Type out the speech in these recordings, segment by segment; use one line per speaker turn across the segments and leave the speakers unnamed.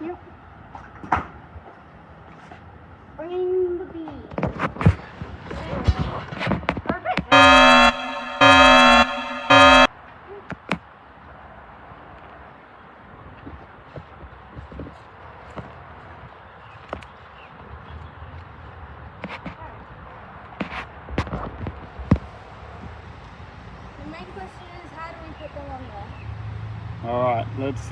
Yep. Bring the bee. Perfect. The main question is, how do we put them on there?
All right, let's.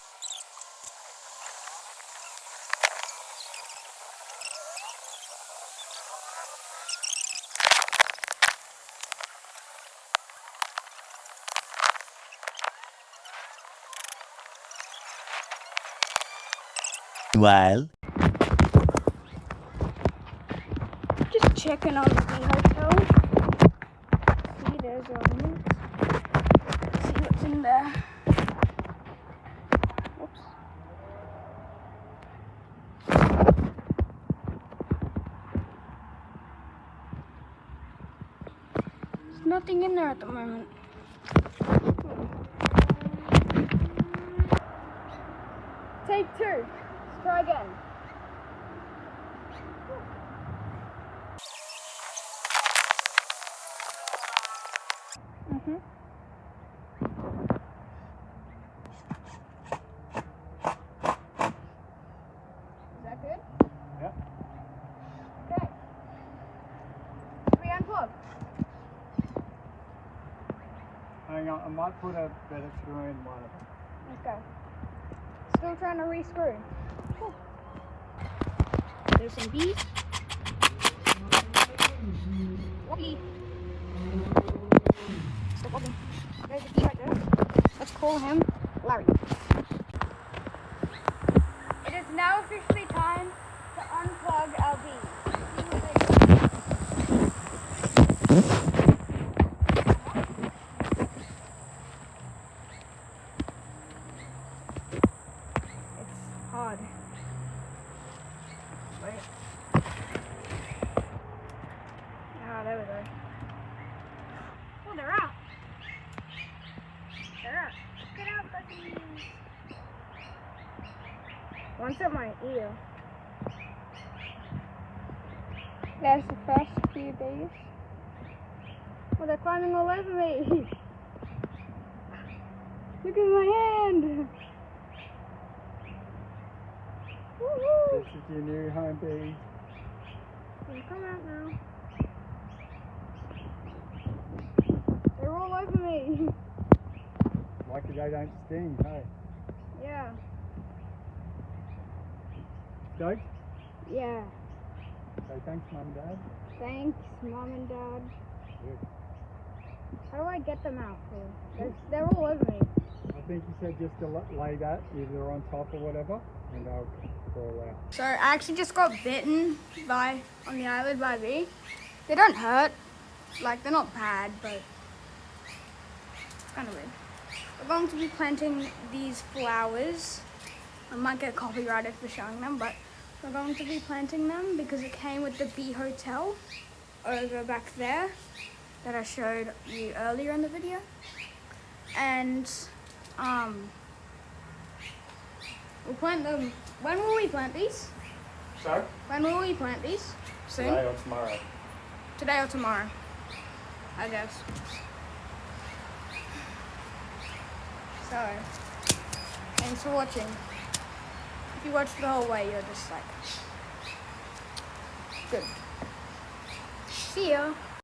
While
Just checking on the hotel. See, there's a link. See what's in there. Oops. There's nothing in there at the moment. Take two. Let's try again. Mm-hmm. Is that good?
Yep.
Okay. Should we unplug?
Hang on, I might put a better screw in one of them.
Okay. Still trying to re-screw. Cool. There's some bees. Wobbly. Stop wobbling. There's a bee right there. Let's call him Larry. It is now officially time to unplug our bees. It's hard. Wait. Ah, there we go. Oh, they're out. They're out. Get out, buddies. One's at my ear. There's the first few bees. Oh, they're climbing all over me. Look at my hand. Woohoo!
This is your new home bee.
They come out now. They're all over me.
Lucky they don't sting, hey?
Yeah.
Stoked?
Yeah.
Say thanks, Mum and Dad.
Thanks, Mom and Dad.
Good.
How do I get them out? They're all over me.
I think you said just to lay that either on top or whatever, and they'll crawl out.
So I actually just got bitten on the eyelid by a bee. They don't hurt. Like, they're not bad, but it's kind of weird. We're going to be planting these flowers. I might get copyrighted for showing them, but we're going to be planting them because it came with the bee hotel over back there that I showed you earlier in the video. And we'll plant them. When will we plant these?
So?
When will we plant these? Soon?
Today or tomorrow?
Today or tomorrow, I guess. So, thanks for watching. If you watched the whole way, you're just like, good. See ya.